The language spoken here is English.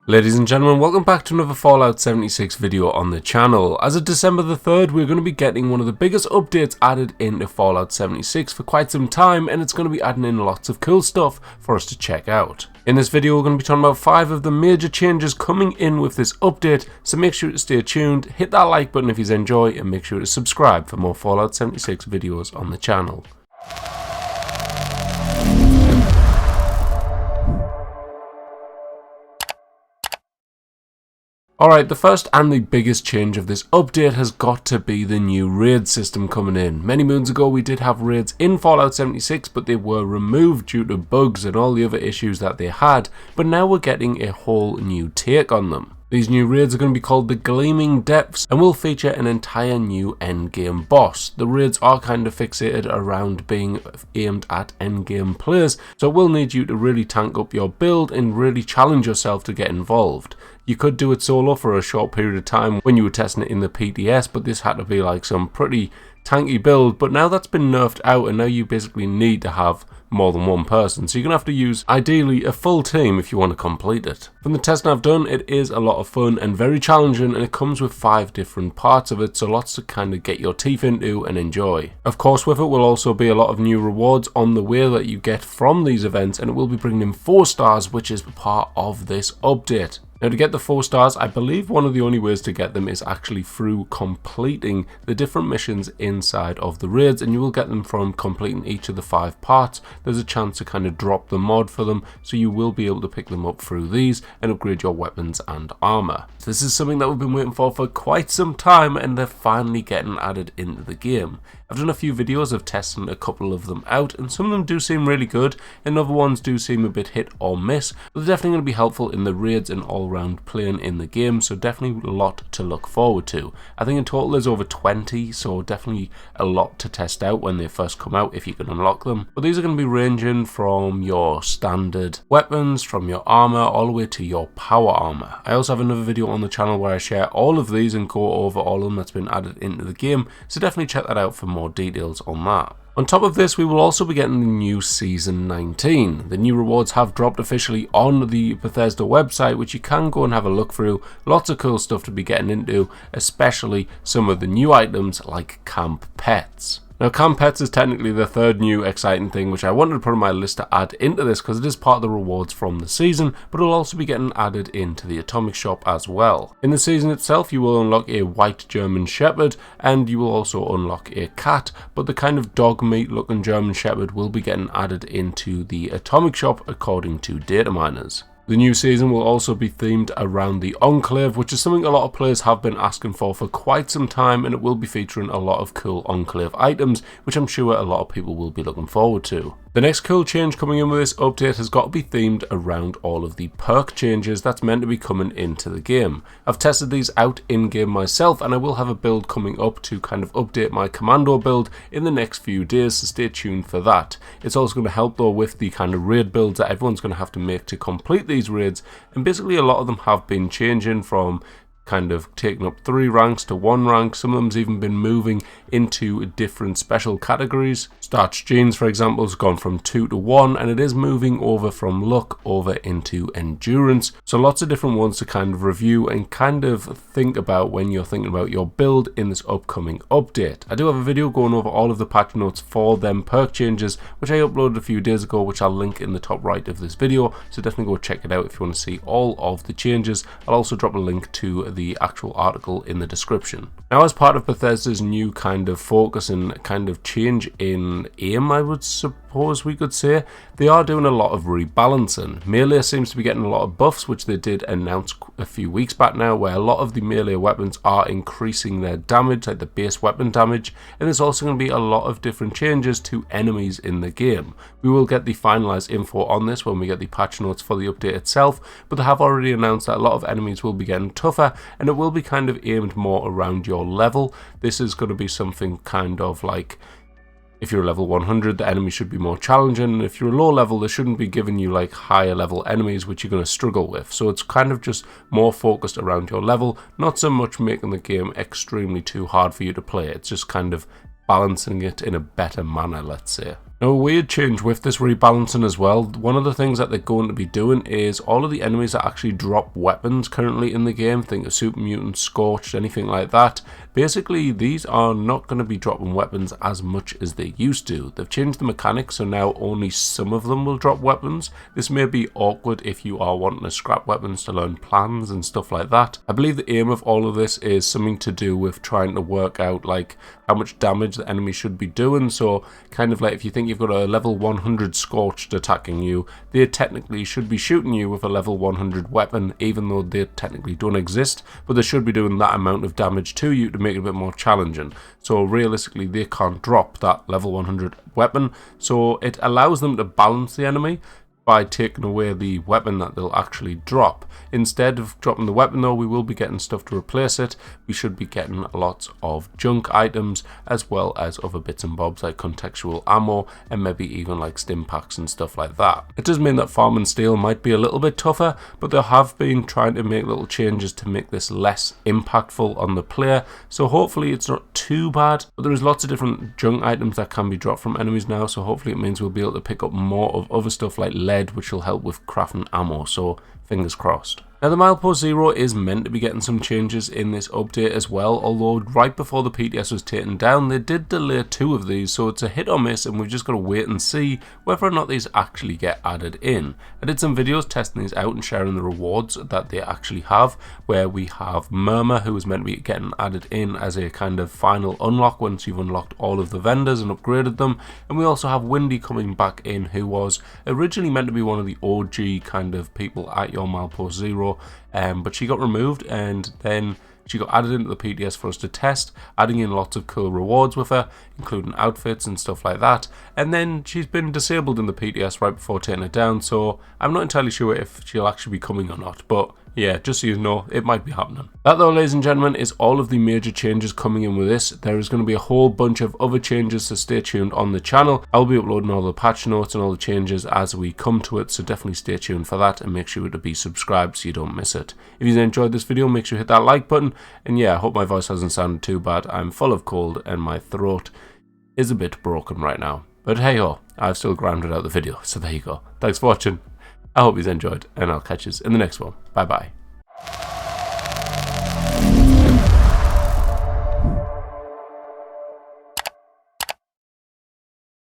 Ladies and gentlemen, welcome back to another Fallout 76 video on the channel. As of December the 3rd, we're going to be getting one of the biggest updates added into Fallout 76 for quite some time, and it's going to be adding in lots of cool stuff for us to check out. In this video, we're going to be talking about 5 of the major changes coming in with this update, so make sure to stay tuned, hit that like button if you enjoy, and make sure to subscribe for more Fallout 76 videos on the channel. Alright, the first and the biggest change of this update has got to be the new raid system coming in. Many moons ago we did have raids in Fallout 76, but they were removed due to bugs and all the other issues that they had, but now we're getting a whole new take on them. These new raids are going to be called the Gleaming Depths and will feature an entire new endgame boss. The raids are kind of fixated around being aimed at endgame players, so it will need you to really tank up your build and really challenge yourself to get involved. You could do it solo for a short period of time when you were testing it in the PTS, but this had to be like some pretty tanky build, but now that's been nerfed out and now you basically need to have more than one person, so you're going to have to use ideally a full team if you want to complete it. From the testing I've done, it is a lot of fun and very challenging, and it comes with 5 different parts of it, so lots to kind of get your teeth into and enjoy. Of course, with it will also be a lot of new rewards on the way that you get from these events, and it will be bringing in 4 stars, which is part of this update. Now, to get the 4 stars, I believe one of the only ways to get them is actually through completing the different missions inside of the raids, and you will get them from completing each of the 5 parts. There's a chance to kind of drop the mod for them, so you will be able to pick them up through these and upgrade your weapons and armor. This is something that we've been waiting for quite some time, and they're finally getting added into the game. I've done a few videos of testing a couple of them out, and some of them do seem really good, and other ones do seem a bit hit or miss, but they're definitely going to be helpful in the raids and all-round playing in the game, so definitely a lot to look forward to. I think in total there's over 20, so definitely a lot to test out when they first come out if you can unlock them. But these are going to be ranging from your standard weapons, from your armor, all the way to your power armor. I also have another video on the channel where I share all of these and go over all of them that's been added into the game, so definitely check that out for more details on that. On top of this, we will also be getting the new Season 19. The new rewards have dropped officially on the Bethesda website, which you can go and have a look through. Lots of cool stuff to be getting into, especially some of the new items like Camp Pets. Now, Camp Pets is technically the 3rd new exciting thing which I wanted to put on my list to add into this because it is part of the rewards from the season, but it'll also be getting added into the Atomic Shop as well. In the season itself, you will unlock a white German Shepherd, and you will also unlock a cat, but the kind of dog meat looking German Shepherd will be getting added into the Atomic Shop according to data miners. The new season will also be themed around the Enclave, which is something a lot of players have been asking for quite some time, and it will be featuring a lot of cool Enclave items, which I'm sure a lot of people will be looking forward to. The next cool change coming in with this update has got to be themed around all of the perk changes that's meant to be coming into the game. I've tested these out in-game myself, and I will have a build coming up to kind of update my commando build in the next few days, so stay tuned for that. It's also going to help though with the kind of raid builds that everyone's going to have to make to complete these raids, and basically a lot of them have been changing from kind of taking up 3 ranks to 1 rank. Some of them's even been moving into different special categories. Starch Jeans, for example, has gone from 2 to 1, and it is moving over from luck over into endurance. So lots of different ones to kind of review and kind of think about when you're thinking about your build in this upcoming update. I do have a video going over all of the patch notes for them perk changes, which I uploaded a few days ago, which I'll link in the top right of this video, so definitely go check it out if you want to see all of the changes. I'll also drop a link to the actual article in the description. Now, as part of Bethesda's new kind of focus and kind of change in aim, I would suppose we could say, they are doing a lot of rebalancing. Melee seems to be getting a lot of buffs, which they did announce a few weeks back now, where a lot of the melee weapons are increasing their damage, like the base weapon damage, and there's also going to be a lot of different changes to enemies in the game. We will get the finalized info on this when we get the patch notes for the update itself, but they have already announced that a lot of enemies will be getting tougher, and it will be kind of aimed more around your level. This is going to be something kind of like, if you're level 100, the enemy should be more challenging, and if you're low level, they shouldn't be giving you like higher level enemies which you're going to struggle with. So it's kind of just more focused around your level, not so much making the game extremely too hard for you to play. It's just kind of balancing it in a better manner, let's say. Now, a weird change with this rebalancing as well, one of the things that they're going to be doing is all of the enemies that actually drop weapons currently in the game, think of Super Mutant, Scorched, anything like that, basically these are not going to be dropping weapons as much as they used to. They've changed the mechanics, so now only some of them will drop weapons. This may be awkward if you are wanting to scrap weapons to learn plans and stuff like that. I believe the aim of all of this is something to do with trying to work out like how much damage the enemy should be doing, so kind of like if you think you've got a level 100 Scorched attacking you, they technically should be shooting you with a level 100 weapon, even though they technically don't exist, but they should be doing that amount of damage to you to make it a bit more challenging. So realistically they can't drop that level 100 weapon, so it allows them to balance the enemy by taking away the weapon that they'll actually drop. Instead of dropping the weapon though, we will be getting stuff to replace it. We should be getting lots of junk items as well as other bits and bobs like contextual ammo and maybe even like stim packs and stuff like that. It does mean that farming steel might be a little bit tougher, but they have been trying to make little changes to make this less impactful on the player, so hopefully it's not too bad. But there is lots of different junk items that can be dropped from enemies now, so hopefully it means we'll be able to pick up more of other stuff like lead, which will help with crafting ammo, so fingers crossed. Now the Milepost Zero is meant to be getting some changes in this update as well, although right before the PTS was taken down they did delay 2 of these, so it's a hit or miss and we've just got to wait and see whether or not these actually get added in. I did some videos testing these out and sharing the rewards that they actually have, where we have Murmur, who is meant to be getting added in as a kind of final unlock once you've unlocked all of the vendors and upgraded them, and we also have Windy coming back in, who was originally meant to be one of the OG kind of people at your Milepost Zero, but she got removed and then she got added into the PTS for us to test, adding in lots of cool rewards with her, including outfits and stuff like that, and then she's been disabled in the PTS right before taking it down, so I'm not entirely sure if she'll actually be coming or not, but yeah, just so you know, it might be happening. That though, ladies and gentlemen, is all of the major changes coming in with this. There is going to be a whole bunch of other changes, so stay tuned on the channel. I'll be uploading all the patch notes and all the changes as we come to it, so definitely stay tuned for that and make sure to be subscribed so you don't miss it. If you enjoyed this video, make sure to hit that like button, and yeah, I hope my voice hasn't sounded too bad. I'm full of cold and my throat is a bit broken right now, but hey ho, I've still grounded out the video, so there you go. Thanks for watching. I hope you enjoyed, and I'll catch you in the next one. Bye bye.